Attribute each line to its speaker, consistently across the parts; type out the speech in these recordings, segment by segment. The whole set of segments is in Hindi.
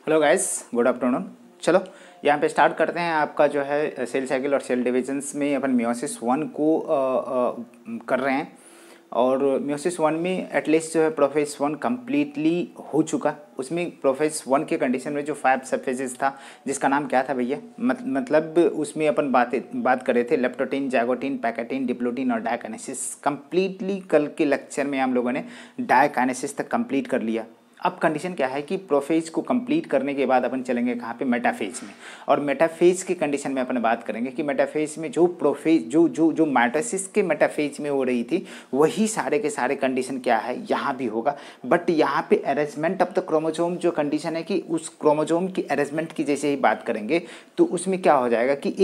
Speaker 1: Hello guys, good afternoon. चलो यहाँ पे स्टार्ट करते हैं। आपका जो है सेल साइकिल और सेल डिविजन्स में अपन मियोसिस वन को कर रहे हैं। और मियोसिस वन में एटलीस्ट जो है प्रोफेज वन कम्प्लीटली हो चुका। उसमें प्रोफेज वन के कंडीशन में जो 5 सबफेजेस था, जिसका नाम क्या था भैया? मतलब उसमें अपन बात कर रहे थे लेप्टोटीन, जैगोटीन, पैकेटीन, डिप्लोटीन और डायकाइनेसिस। कम्प्लीटली कल के लेक्चर में हम लोगों ने डायकाइनेसिस तक कंप्लीट कर लिया। अब कंडीशन क्या है कि प्रोफेज को कंप्लीट करने के बाद अपन चलेंगे कहाँ पे? मेटाफेज में। और मेटाफेज की कंडीशन में अपन बात करेंगे कि मेटाफेज में जो प्रोफेज जो माइटोसिस के मेटाफेज में हो रही थी, वही सारे के सारे कंडीशन क्या है यहाँ भी होगा। बट यहाँ पे अरेंजमेंट ऑफ द क्रोमोजोम जो कंडीशन है कि उस क्रोमोजोम की अरेंजमेंट की जैसे ही बात करेंगे तो उसमें क्या हो जाएगा कि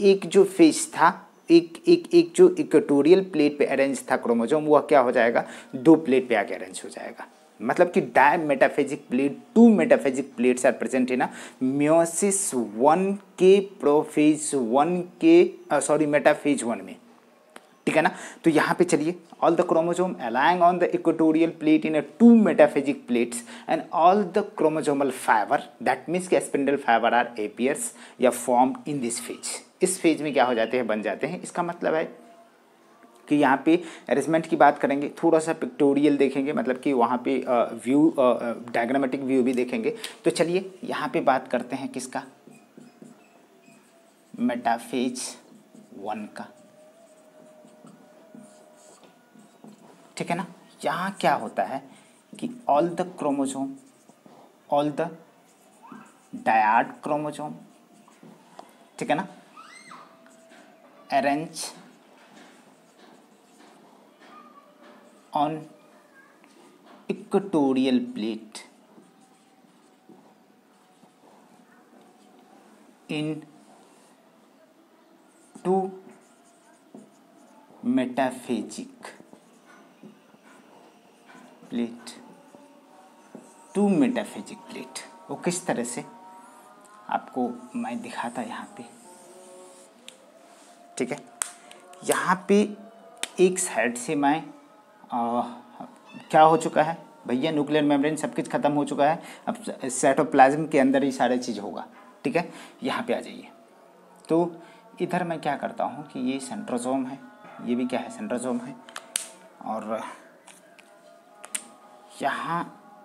Speaker 1: एक जो फेज था, एक जो इक्वेटोरियल प्लेट पे अरेंज था क्रोमोजोम, वह क्या हो जाएगा? 2 प्लेट पे आके अरेंज हो जाएगा। मतलब कि di metaphasic plate, 2 metaphasic plates are present in meiosis one के प्रोफेज वन के मेटाफेज वन में। ठीक है ना? तो यहाँ पे चलिए, all the chromosome aligning on the equatorial plate in 2 metaphasic plates and all the chromosomal fibre, that means कि स्पिंडल फाइबर आर एपियर्स या फॉर्म्ड इन दिस फेज। इस फेज में क्या हो जाते हैं? बन जाते हैं। इसका मतलब है कि यहाँ पे अरेंजमेंट की बात करेंगे, थोड़ा सा पिक्टोरियल देखेंगे, मतलब कि वहाँ पे व्यू, डायग्रामेटिक व्यू भी देखेंगे। तो चलिए यहाँ पे बात करते हैं किसका? मेटाफेज वन का। ठीक है ना? यहाँ क्या होता है कि all the chromosome, all the dyad chromosome, ठीक है ना, arrange on equatorial plate in 2 metaphagic plate, 2 metaphagic plate। वो किस तरह से आपको मैं दिखाता यहाँ पे। ठीक है, यहाँ पे एक साइड से मैं क्या हो चुका है भैया? न्यूक्लियर मेम्ब्रेन सब कुछ खत्म हो चुका है। अब साइटोप्लाज्म के अंदर ही सारी चीज़ होगा। ठीक है, यहाँ पे आ जाइए। तो इधर मैं क्या करता हूँ कि ये सेंट्रोसोम है, ये भी क्या है? सेंट्रोसोम है। और यहाँ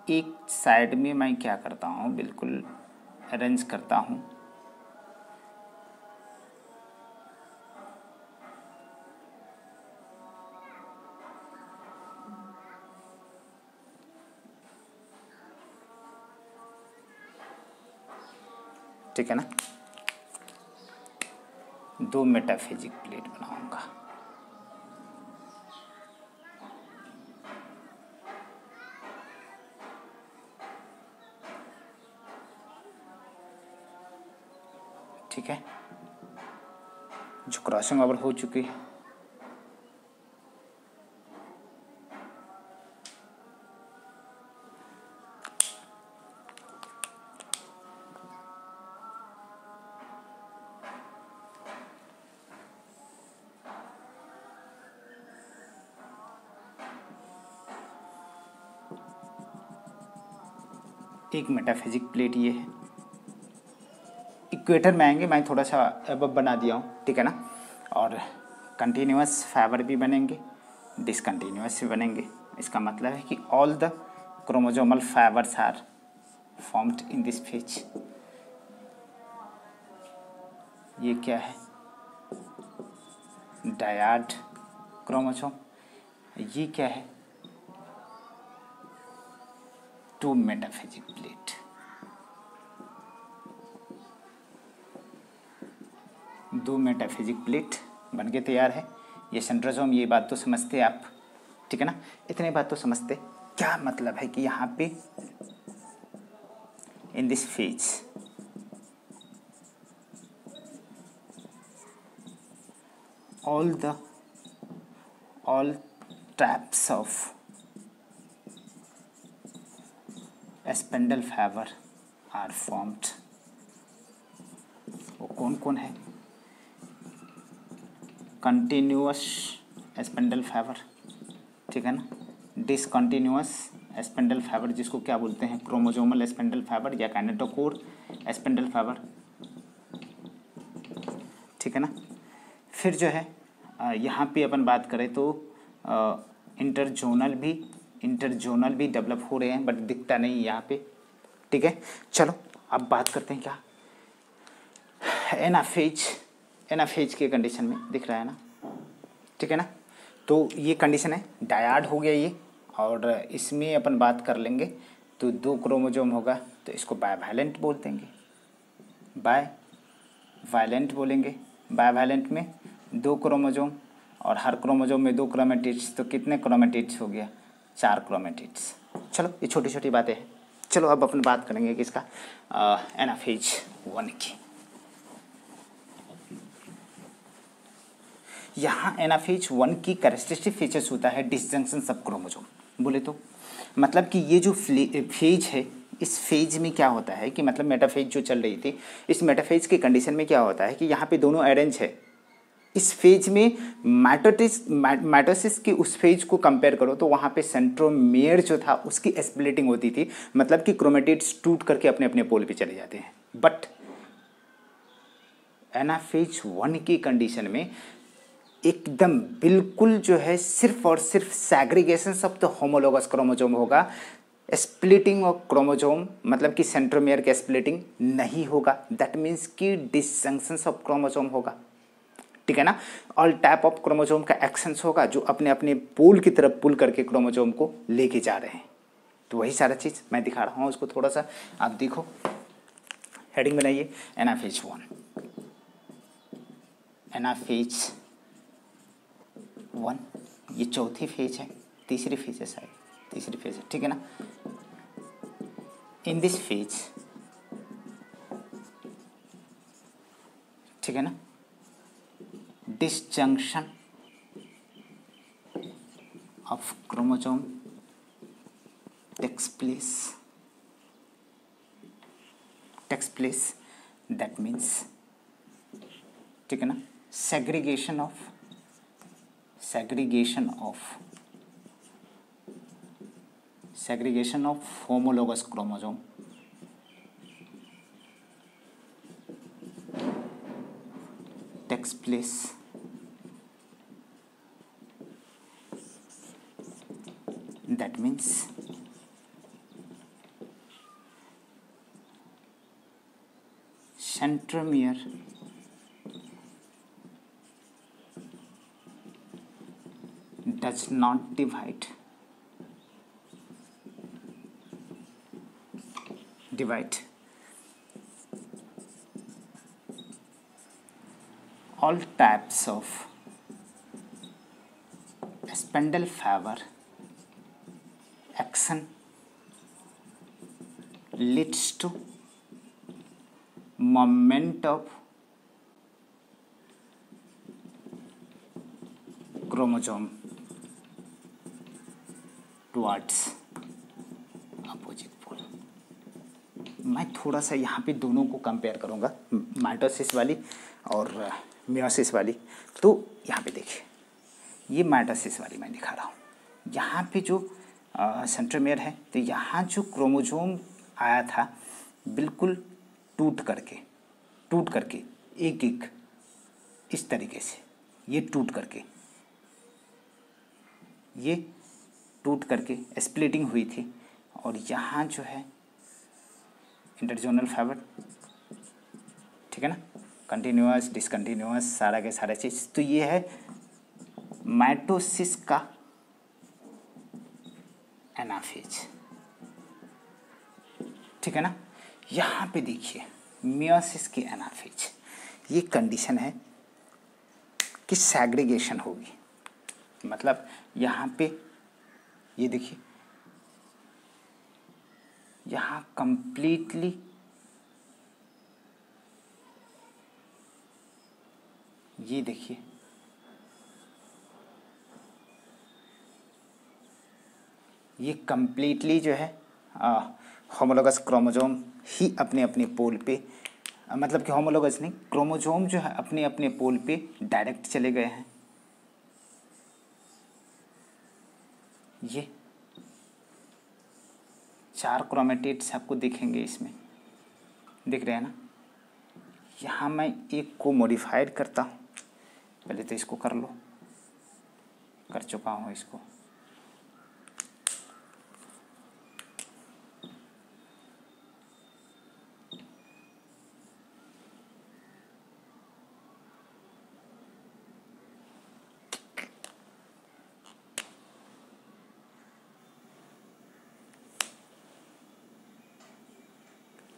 Speaker 1: एक साइड में मैं क्या करता हूँ, बिल्कुल अरेंज करता हूँ। ठीक है ना? 2 मेटाफेजिक प्लेट बनाऊंगा। ठीक है, जो क्रॉसिंग ओवर हो चुकी है। एक मेटाफिजिक प्लेट ये है। इक्वेटर में आएंगे, मैं थोड़ा सा अब बना दिया हूँ। ठीक है ना? और कंटिन्यूअस फाइबर भी बनेंगे, डिसकंटिन्यूअस भी बनेंगे। इसका मतलब है कि all the chromosomal fibres are formed in this phase. ये क्या है? Dyad chromosome. ये क्या है? 2 मेटाफेजिक प्लेट। दो मेटाफिजिक प्लेट बन के तैयार है। ये सेंट्रोसोम, ये बात तो समझते आप। ठीक है ना? इतने बात तो समझते। क्या मतलब है कि यहाँ पे इन this phase all types of spindle fiber are formed। वो कौन कौन है? कंटिन्यूअस स्पिंडल फाइबर, ठीक है ना, डिसकंटिन्यूअस स्पिंडल फाइबर, जिसको क्या बोलते हैं, क्रोमोजोमल स्पिंडल फाइबर या काइनेटोकोर स्पिंडल फाइबर, ठीक है ना। फिर जो है यहाँ पे अपन बात करें तो इंटरजोनल भी डेवलप हो रहे हैं, बट दिखता नहीं यहाँ पे, ठीक है। चलो अब बात करते हैं क्या, एनाफेज के कंडीशन में दिख रहा है ना, ठीक है ना। तो ये कंडीशन है, डायाड हो गया ये, और इसमें अपन बात कर लेंगे तो 2 क्रोमोजोम होगा, तो इसको बायवैलेंट बोल देंगे, बायवैलेंट बोलेंगे। बायवैलेंट में 2 क्रोमोजोम और हर क्रोमोजोम में 2 क्रोमेटिड्स, तो कितने क्रोमेटिड्स हो गया, 4 क्रोमेटिड्स। चलो ये छोटी छोटी बातें हैं। चलो अब अपन बात करेंगे किसका, एनाफेज 1 की। यहाँ एनाफेज 1 की कैरेक्टरिस्टिक फीचर्स होता है डिसजंक्शन सब क्रोमोजोम, बोले तो मतलब कि ये जो फेज है, इस फेज में क्या होता है कि मतलब मेटाफेज जो चल रही थी, इस मेटाफेज के कंडीशन में क्या होता है कि यहाँ पे दोनों अरेंज है। इस फेज में माइटोसिस की उस फेज को कंपेयर करो तो वहाँ पे सेंट्रोमेयर जो था उसकी स्प्लिटिंग होती थी, मतलब कि क्रोमेटिड्स टूट करके अपने अपने पोल पे चले जाते हैं। बट एनाफेज 1 की कंडीशन में एकदम बिल्कुल जो है सिर्फ और सिर्फ सैग्रीगेशन सब तो होमोलोगस क्रोमोजोम होगा, स्प्लिटिंग ऑफ क्रोमोजोम मतलब कि सेंट्रोमेयर का स्प्लिटिंग नहीं होगा। दैट मीन्स कि डिसजंक्शन ऑफ क्रोमोजोम होगा, ठीक है ना। ऑल टाइप ऑफ क्रोमोजोम का एक्शंस होगा जो अपने अपने पोल की तरफ पुल करके क्रोमोजोम को लेके जा रहे हैं। तो वही सारा चीज़ मैं दिखा रहा हूँ, उसको थोड़ा सा आप देखो, हेडिंग बनाइए, एनाफेज 1, एनाफेज 1, ये चौथी फेज है, तीसरी फेज है शायद, तीसरी फेज है, ठीक है ना। इन दिस फेज, ठीक है ना, disjunction of chromosome takes place, that means, ठीक है ना, segregation of homologous chromosome takes place, that means centromere does not divide all types of spindle fiber action leads to movement of chromosome towards opposite pole। मैं थोड़ा सा यहाँ पे दोनों को कंपेयर करूँगा, माइटोसिस वाली और मियोसिस वाली। तो यहाँ पे देखिए, ये माइटोसिस वाली मैं दिखा रहा हूँ, यहाँ पे जो सेंट्रोमेयर है, तो यहाँ जो क्रोमोजोम आया था बिल्कुल टूट करके एक एक इस तरीके से, ये टूट करके स्प्लिटिंग हुई थी, और यहाँ जो है इंटरजोनल फाइबर, ठीक है ना, कंटिन्यूअस डिसकंटिन्यूअस सारा के सारा चीज़। तो ये है माइटोसिस का एनाफेज, ठीक है ना। यहाँ पे देखिए मियोसिस की एनाफेज, ये कंडीशन है कि सैग्रीगेशन होगी, मतलब यहाँ पे ये देखिए, यहाँ कंप्लीटली ये देखिए, ये कंप्लीटली जो है होमोलोगस क्रोमोजोम ही अपने अपने पोल पे, मतलब कि होमोलोगस नहीं, क्रोमोजोम जो है अपने अपने पोल पे डायरेक्ट चले गए हैं। ये 4 क्रोमेटिड्स आपको दिखेंगे इसमें, दिख रहे हैं ना। यहाँ मैं एक को मॉडिफाइड करता हूँ, पहले तो इसको कर लो, कर चुका हूँ इसको।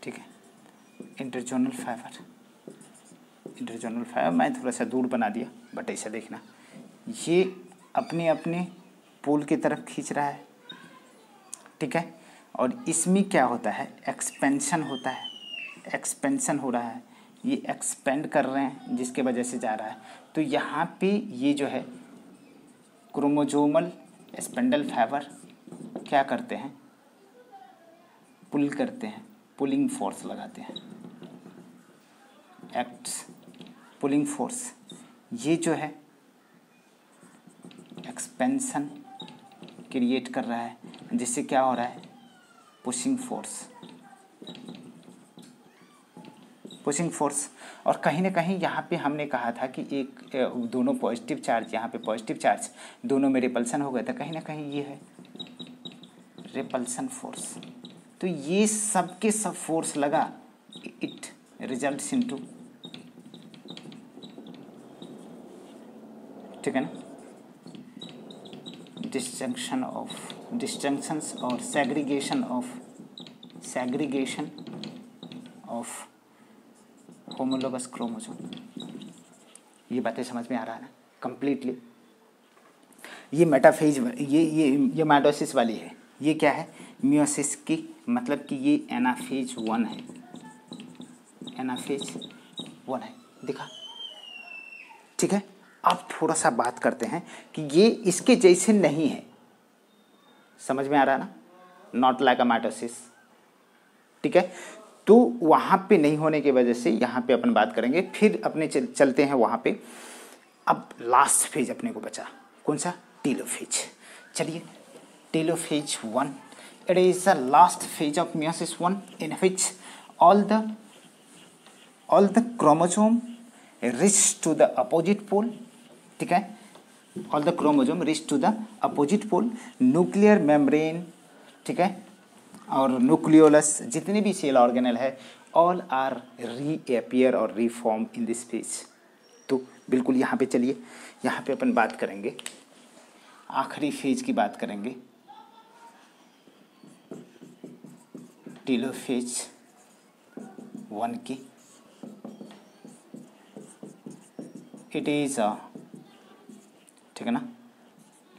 Speaker 1: ठीक है, इंटरजोनल फाइबर मैं थोड़ा सा दूर बना दिया, बट ऐसा देखना, ये अपने अपने पोल की तरफ खींच रहा है, ठीक है। और इसमें क्या होता है, एक्सपेंशन होता है, एक्सपेंशन हो रहा है, ये एक्सपेंड कर रहे हैं जिसके वजह से जा रहा है। तो यहाँ पे ये जो है क्रोमोजोमल स्पेंडल फाइबर क्या करते हैं, पुल करते हैं, पुलिंग फोर्स लगाते हैं, एक्ट्स पुलिंग फोर्स। ये जो है एक्सपेंशन क्रिएट कर रहा है, जिससे क्या हो रहा है, पुशिंग फोर्स। और कहीं ना कहीं यहाँ पे हमने कहा था कि एक दोनों पॉजिटिव चार्ज, यहाँ पे पॉजिटिव चार्ज दोनों में रिपल्सन हो गया था, कहीं ना कहीं ये है रिपल्सन फोर्स। तो ये सब के सब फोर्स लगा, इट रिजल्ट्स इनटू, ठीक है ना, डिस्जंक्शंस और सेग्रीगेशन ऑफ होमोलोगस क्रोमोसोम। ये बातें समझ में आ रहा है ना कंप्लीटली। ये मेटाफेज, ये माइटोसिस वाली है। ये क्या है, मियोसिस की, मतलब कि ये एनाफेज 1 है, एनाफेज 1 है, दिखा, ठीक है। अब थोड़ा सा बात करते हैं कि ये इसके जैसे नहीं है, समझ में आ रहा है ना, नॉट लाइक अ माइटोसिस, ठीक है। तो वहाँ पे नहीं होने की वजह से यहाँ पे अपन बात करेंगे, फिर अपने चलते हैं वहाँ पे। अब लास्ट फेज अपने को बचा, कौन सा, टेलोफेज। चलिए, telophase 1, it is the last phase of meiosis 1 in which all the chromosome reach to the opposite pole, ठीक है, all the chromosome reach to the opposite pole, nuclear membrane, ठीक है, और न्यूक्लियोलस, जितने भी सेल ऑर्गेनल है, ऑल आर रीअपियर और रीफॉर्म इन दिस फेज। तो बिल्कुल यहाँ पे चलिए, यहाँ पे अपन बात करेंगे, आखिरी फेज की बात करेंगे, टेलोफेज 1 की। इट इज अ, ठीक है ना,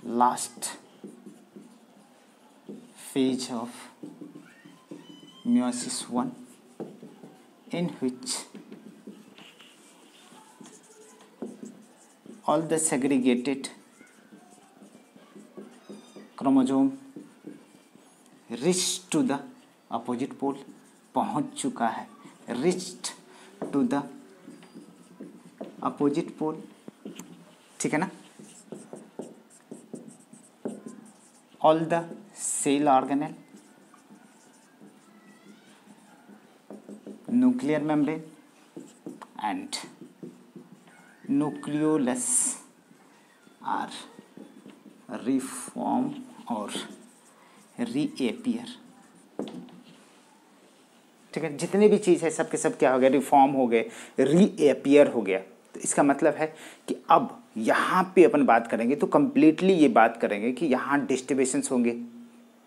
Speaker 1: last phase of meiosis 1 in which all the segregated chromosome reach to the opposite pole, पहुंच चुका है, reached to the opposite pole, ठीक है ना। all the cell organelle, nuclear membrane and nucleolus are reform और reappear, ठीक है। जितने भी चीज़ है सब के सब क्या हो गया, रिफॉर्म हो गए, रीअपियर हो गया। तो इसका मतलब है कि अब यहाँ पे अपन बात करेंगे तो कंप्लीटली ये बात करेंगे कि यहाँ डिस्ट्रीब्यूशंस होंगे,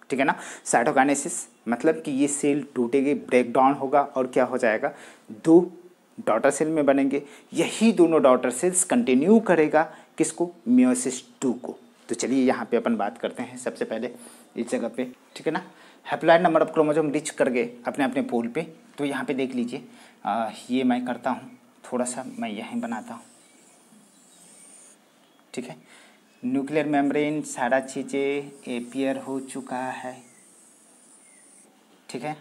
Speaker 1: ठीक है ना। साइटोकाइनेसिस मतलब कि ये सेल टूटेगी, ब्रेक डाउन होगा और क्या हो जाएगा, 2 डॉटर सेल में बनेंगे। यही दोनों डॉटर सेल्स कंटिन्यू करेगा किसको, meiosis 2 को। तो चलिए यहाँ पे अपन बात करते हैं सबसे पहले इस जगह पे, ठीक है ना। Haploid number of chromosome rich कर गए अपने अपने पोल पे। तो यहाँ पे देख लीजिए, ये मैं करता हूँ, थोड़ा सा मैं यहीं बनाता हूँ, ठीक है। न्यूक्लियर मेम्ब्रेन सारा चीज़ें एपियर हो चुका है, ठीक है।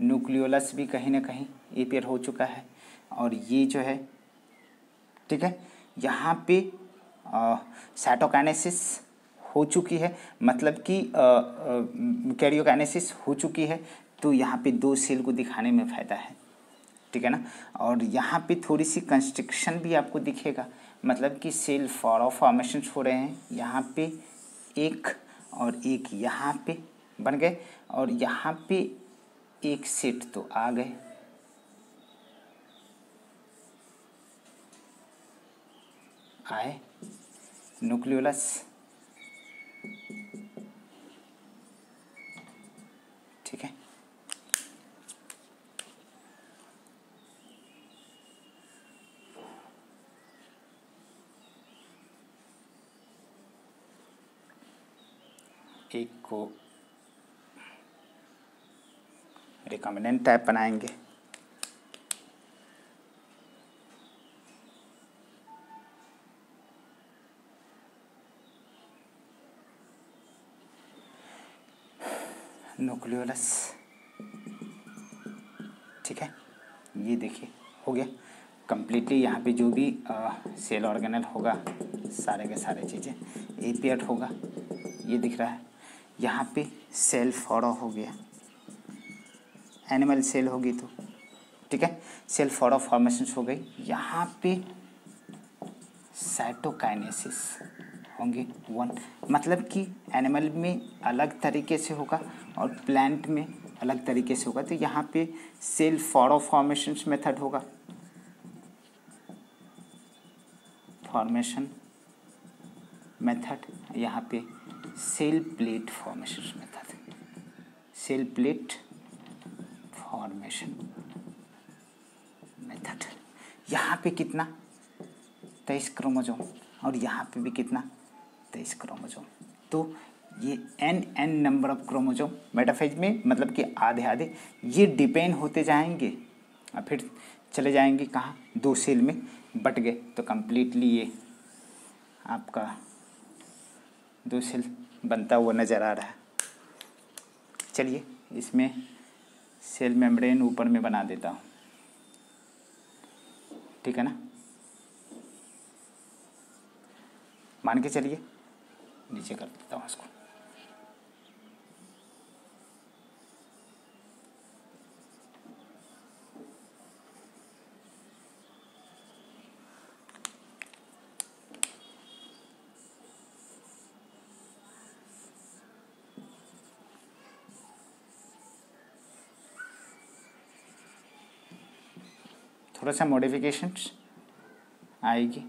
Speaker 1: न्यूक्लियोलस भी कहीं ना कहीं एपियर हो चुका है, और ये जो है, ठीक है, यहाँ पे साइटोकाइनेसिस हो चुकी है, मतलब कि कैरियोकाइनेसिस हो चुकी है, तो यहाँ पे 2 सेल को दिखाने में फ़ायदा है, ठीक है ना। और यहाँ पे थोड़ी सी कंस्ट्रक्शन भी आपको दिखेगा, मतलब कि सेल फॉर्मेशन हो रहे हैं, यहाँ पे एक और एक यहाँ पे बन गए, और यहाँ पे एक सेट तो आ गए, आए न्यूक्लियोलस, ठीक है। एक को रिकॉम्बिनेंट टाइप बनाएंगे, न्यूक्लियोलस, ठीक है। ये देखिए हो गया कंप्लीटली। यहाँ पे जो भी सेल ऑर्गेनल होगा, सारे के सारे चीज़ें एपियट होगा, ये दिख रहा है। यहाँ पे सेल फॉरो हो गया, एनिमल सेल होगी तो, ठीक है, सेल फॉरो फॉर्मेशन हो गई। यहाँ पे साइटोकाइनेसिस होंगे 1, मतलब कि एनिमल में अलग तरीके से होगा और प्लांट में अलग तरीके से होगा। तो यहाँ पे सेल फॉरो फॉर्मेशन मेथड होगा, फॉर्मेशन मेथड, यहाँ पे cell plate formation method, cell plate formation method. यहाँ पे कितना 23 क्रोमोसोम, और यहाँ पे भी कितना 23 क्रोमोसोम। तो ये n number of chromosome metaphase में, मतलब कि आधे आधे ये डिपेंड होते जाएंगे और फिर चले जाएंगे कहाँ, 2 सेल में बट गए। तो कंप्लीटली ये आपका 2 सेल बनता हुआ नज़र आ रहा है। चलिए इसमें सेल मेम्ब्रेन ऊपर में बना देता हूँ, ठीक है ना। मान के चलिए नीचे कर देता हूँ इसको। थोड़ा सा मॉडिफिकेशंस आएगी,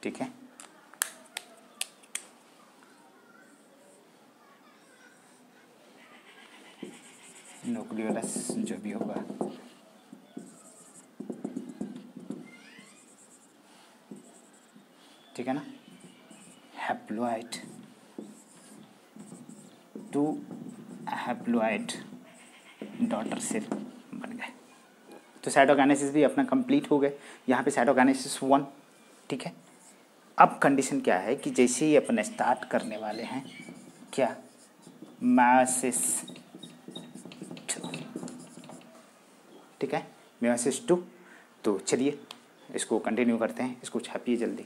Speaker 1: ठीक है। न्यूक्लियोलस जो भी होगा, ठीक है ना। Haploid to haploid daughter cell बन गए। तो साइटोकाइनेसिस भी अपना कंप्लीट हो गए। यहाँ पे साइटोकाइनेसिस 1, ठीक है। अब कंडीशन क्या है कि जैसे ही अपन स्टार्ट करने वाले हैं क्या, मायोसिस 2, ठीक है, मायोसिस 2। तो चलिए इसको कंटिन्यू करते हैं, इसको छापिए जल्दी।